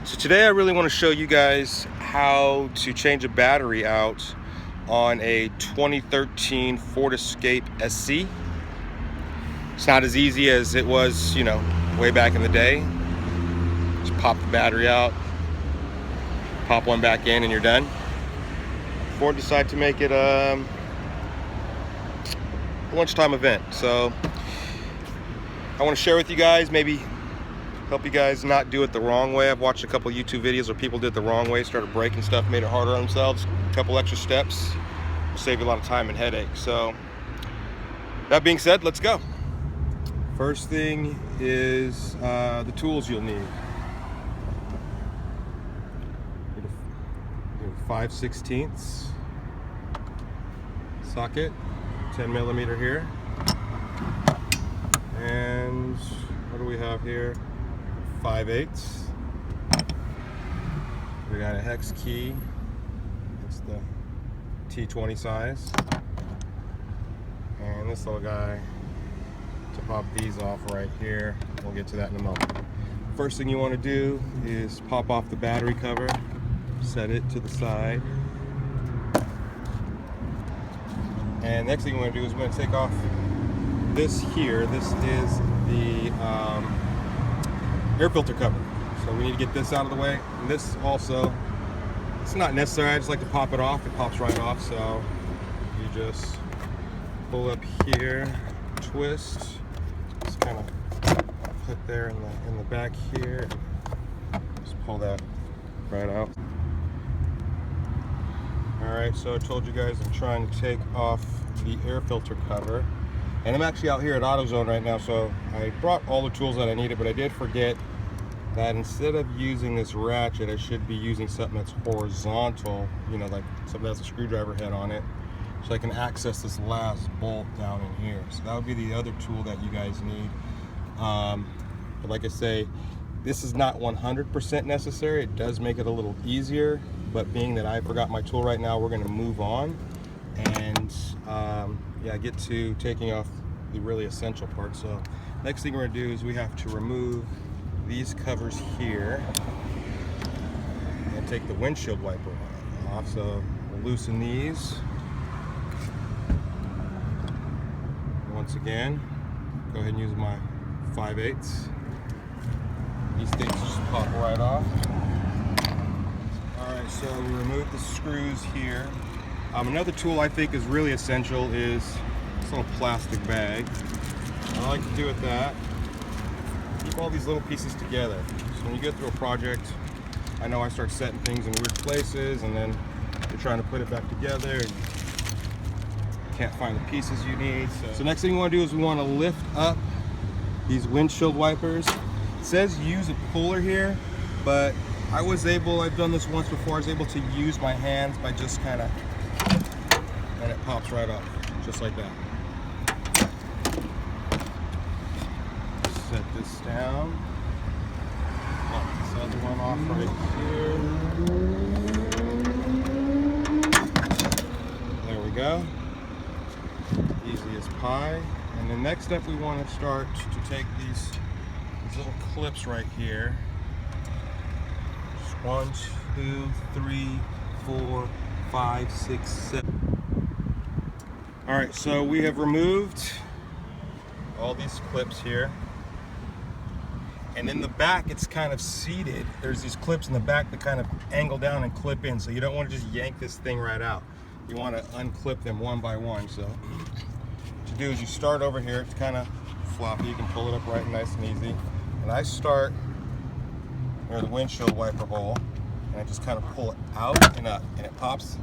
So today I really want to show you guys how to change a battery out on a 2013 Ford Escape SC. It's not as easy as it was, way back in the day. Just pop the battery out, pop one back in, and you're done. Ford decided to make it a lunchtime event. So I want to share with you guys, maybe help you guys not do it the wrong way. I've watched a couple YouTube videos where people did it the wrong way, started breaking stuff, made it harder on themselves. A couple extra steps will save you a lot of time and headache. So that being said, let's go. First thing is the tools you'll need. 5/16 socket, 10 millimeter here, and what do we have here? 5/8. We got a hex key. It's the T20 size, and this little guy to pop these off right here. We'll get to that in a moment. First thing you want to do is pop off the battery cover, set it to the side, and next thing you want to do is we're going to take off this here. This is the air filter cover, so we need to get this out of the way. And this also, it's not necessary, I just like to pop it off. It pops right off, so you just pull up here, twist, just kind of put there in the back here, just pull that right out. Alright, so I told you guys I'm trying to take off the air filter cover, and I'm actually out here at AutoZone right now, so I brought all the tools that I needed, but I did forget that instead of using this ratchet, I should be using something that's horizontal, like something that has a screwdriver head on it, so I can access this last bolt down in here. So that would be the other tool that you guys need. But like I say, this is not 100% necessary. It does make it a little easier, but being that I forgot my tool right now, we're going to move on and get to taking off the really essential part. So next thing we're going to do is we have to remove these covers here and take the windshield wiper off. So we'll loosen these. Once again, go ahead and use my 5/8. These things just pop right off. Alright, so we remove the screws here. Another tool I think is really essential is this little plastic bag. What I like to do with that, keep all these little pieces together. So when you get through a project, I know I start setting things in weird places, and then you're trying to put it back together and you can't find the pieces you need. So next thing we want to do is we want to lift up these windshield wipers. It says use a puller here, but I've done this once before, I was able to use my hands by just kind of, and it pops right off, just like that. Set this down. Pop this other one off right here. There we go. Easy as pie. And then next up, we want to start to take these little clips right here. Just 1, 2, 3, 4, 5, 6, 7. All right, so we have removed all these clips here. And in the back, it's kind of seated. There's these clips in the back that kind of angle down and clip in. So you don't want to just yank this thing right out. You want to unclip them one by one. So what you do is you start over here. It's kind of floppy. You can pull it up right nice and easy. And I start near the windshield wiper hole, and I just kind of pull it out and up, and it pops.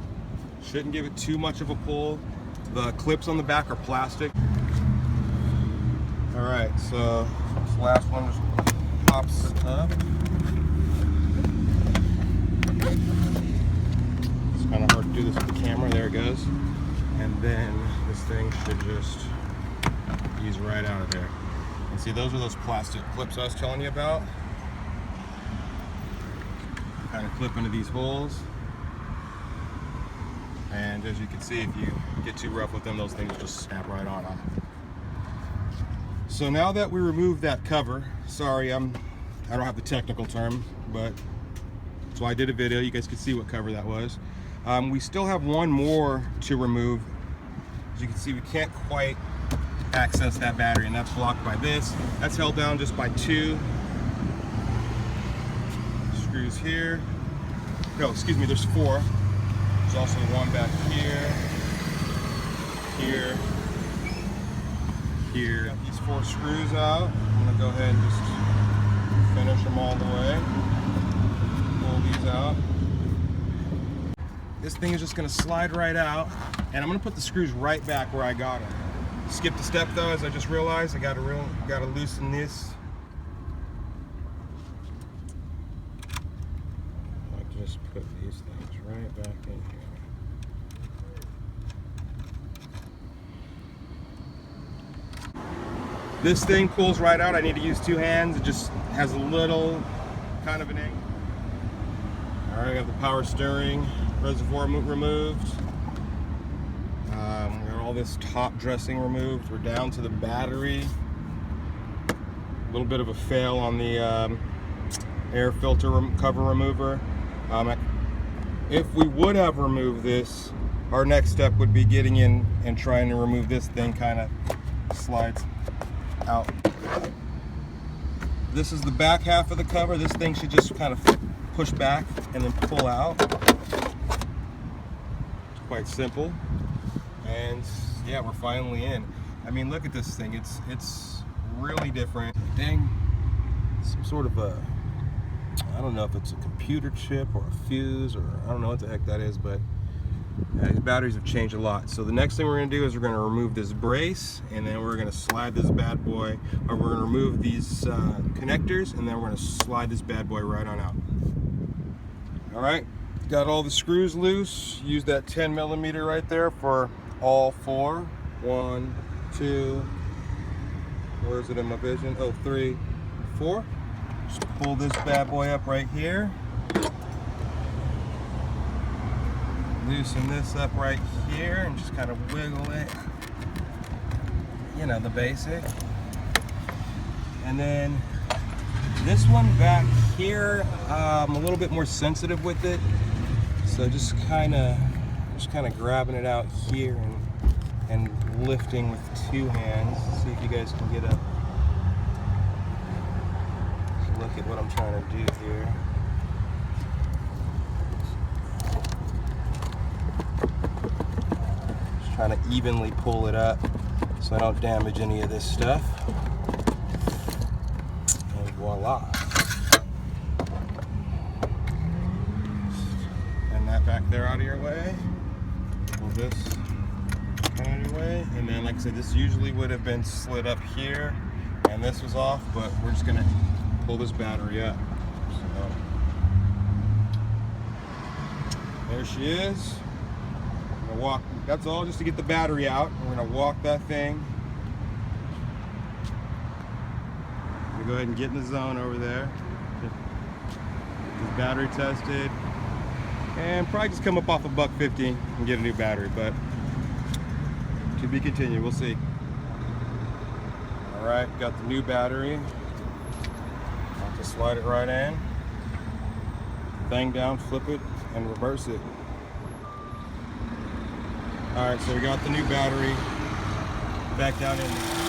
Shouldn't give it too much of a pull. The clips on the back are plastic. All right, so this last one just pops up. It's kind of hard to do this with the camera. There it goes. And then this thing should just ease right out of there. And see, those are those plastic clips I was telling you about. Kind of clip into these holes. And as you can see, if you get too rough with them, those things just snap right on them. So now that we removed that cover, sorry, I don't have the technical term, but So I did a video. You guys can see what cover that was. We still have one more to remove. As you can see, we can't quite access that battery, and that's blocked by this. That's held down just by 2 screws here. No, excuse me, there's 4. There's also one back here, here, here. Got these 4 screws out. I'm gonna go ahead and just finish them all the way. Pull these out. This thing is just gonna slide right out, and I'm gonna put the screws right back where I got them. Skipped a step though, as I just realized I gotta loosen this. I'll just put these things right back in here. This thing pulls right out. I need to use 2 hands. It just has a little kind of an angle. All right, I got the power steering reservoir removed. We got all this top dressing removed. We're down to the battery. A little bit of a fail on the air filter cover remover. If we would have removed this, our next step would be getting in and trying to remove this thing. Kind of slides out. This is the back half of the cover. This thing should just kind of push back and then pull out. It's quite simple. And yeah, we're finally in. I mean, look at this thing. It's really different. Dang, some sort of a, I don't know if it's a computer chip or a fuse, or I don't know what the heck that is, but these batteries have changed a lot. So the next thing we're going to do is we're going to remove this brace, and then we're going to slide this bad boy, or we're going to remove these connectors, and then we're going to slide this bad boy right on out. All right, got all the screws loose. Use that 10mm right there for all 4. 1, 2, where is it in my vision? Oh, 3, 4. Just pull this bad boy up right here. Loosen this up right here and just kind of wiggle it. You know, the basic. And then this one back here, I'm a little bit more sensitive with it. So just kind of grabbing it out here and lifting with 2 hands. See if you guys can get a look at what I'm trying to do here. Just trying to evenly pull it up so I don't damage any of this stuff. And voila. And that back there out of your way. Pull this out of your way. And then, like I said, this usually would have been slid up here and this was off, but we're just gonna pull this battery up. So, there she is. I'm gonna walk, that's all just to get the battery out. We're gonna walk that thing. We'll go ahead and get in the zone over there. Get this battery tested. And probably just come up off a $150 and get a new battery, but to be continued, we'll see. All right, got the new battery. I'll just slide it right in. Thing down, flip it, and reverse it. All right, so we got the new battery back down in.